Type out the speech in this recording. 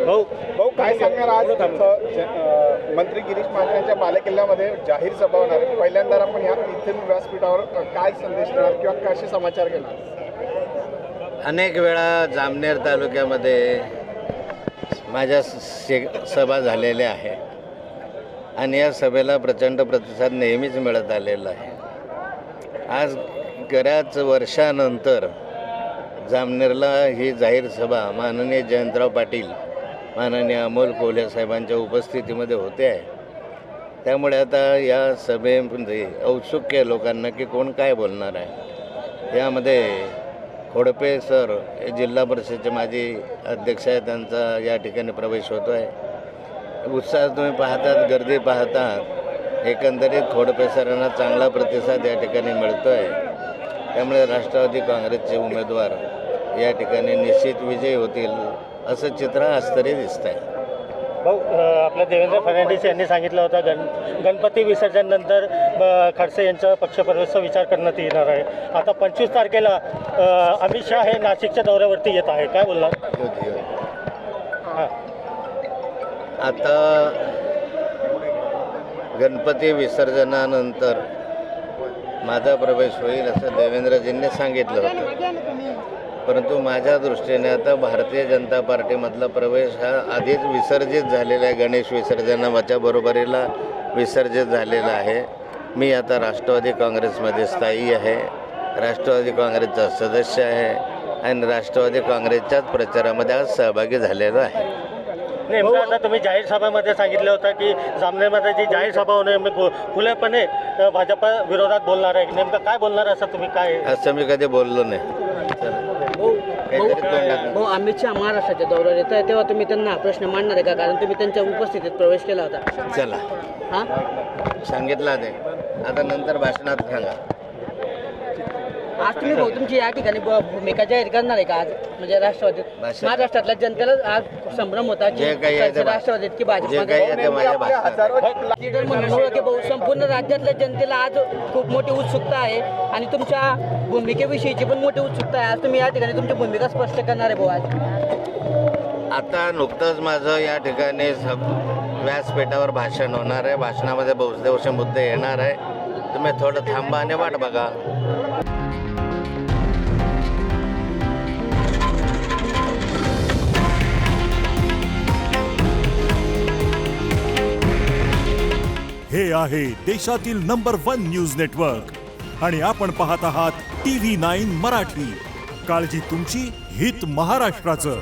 भाऊ काय सांगणार आज मंत्री गिरीश महाजन यांच्या बालेकिल्ल्यामध्ये जाहीर सभा होणार आहे. पहिल्यांदा आपण या इथून व्यासपीठावर काय संदेश देणार किंवा कसे समाचार घेणार? अनेक वेळा जामनेर तालुक्यामध्ये माझ्या सभा झालेल्या आहे आणि या सभेला प्रचंड प्रतिसाद नेहमीच मिळत आलेला आहे. आज बऱ्याच वर्षानंतर जामनेरला ही जाहीर सभा माननीय जयंतराव पाटील, माननीय अमोल कोल्हे साहेबांच्या उपस्थितीमध्ये होते आहे. त्यामुळे आता या सभेमध्ये औत्सुक्य आहे लोकांना की कोण काय बोलणार आहे. यामध्ये खोडपे सर जिल्हा परिषदेचे माजी अध्यक्ष आहे, त्यांचा या ठिकाणी प्रवेश होतो आहे. उत्साह तुम्ही पाहतात, गर्दी पाहतात, एकंदरीत खोडपे सरांना चांगला प्रतिसाद या ठिकाणी मिळतो आहे. त्यामुळे राष्ट्रवादी काँग्रेसचे उमेदवार या ठिकाणी निश्चित विजयी होतील असं चित्र आज तरी दिसतं आहे. भाऊ, आपल्या देवेंद्र फडणवीस यांनी सांगितलं होतं गणपती विसर्जननंतर खडसे यांचा पक्षप्रवेशचा विचार करण्यात येणार आहे. आता 25 तारखेला अमित शहा हे नाशिकच्या दौऱ्यावरती येत आहे, काय बोलणार? हां, आता गणपती विसर्जनानंतर माझा प्रवेश होईल असं देवेंद्रजींनी सांगितलं होतं, परंतु माझ्या दृष्टीने आता भारतीय जनता पार्टीमधला प्रवेश हा आधीच विसर्जित झालेला आहे. गणेश विसर्जनाच्या बरोबरीला विसर्जित झालेला आहे. मी आता राष्ट्रवादी काँग्रेसमध्ये स्थायी आहे, राष्ट्रवादी काँग्रेसचा सदस्य आहे आणि राष्ट्रवादी काँग्रेसच्याच प्रचारामध्ये आज सहभागी झालेलो आहे. नेमकं आता तुम्ही जाहीर सभामध्ये सांगितलं होतं की जामनेरमध्ये जी जाहीर सभा होणे मी खुलेपणे भाजपा विरोधात बोलणार आहे. नेमकं काय बोलणार असं तुम्ही काय? असं मी कधी बोललो नाही. भाऊ, अमित शहा महाराष्ट्राच्या दौऱ्यावर येत आहे, तेव्हा तुम्ही त्यांना प्रश्न मांडणार आहे का? कारण तुम्ही त्यांच्या उपस्थितीत प्रवेश केला होता. चला, हां, सांगितलं ते आता नंतर भाषणात सांगा. आज तुम्ही भाऊ तुमची या ठिकाणी भूमिका जाहीर करणार आहे का आज? म्हणजे राष्ट्रवादीत महाराष्ट्रातल्या जनतेला आज संभ्रम होता की राष्ट्रवादीत की भाजपमध्ये लीडर म्हणून ओळख आहे भाऊ. संपूर्ण राज्यातल्या जनतेला आज खूप मोठी उत्सुकता आहे आणि तुमच्या भूमिकेविषयीची पण मोठी उत्सुकता आहे. आज तुम्ही या ठिकाणी तुमची भूमिका स्पष्ट करणार आहे भाऊ आज? आता नुकतंच माझं या ठिकाणी व्यासपीठावर भाषण होणार आहे. भाषणामध्ये बहुतेक मुद्दे येणार आहे. तुम्ही थोडं थांबा आणि वाट बघा. हे आहे देशातील नंबर 1 न्यूज नेटवर्क आणि आपण पाहत आहात TV9 मराठी. काळजी तुमची, हित महाराष्ट्राचं.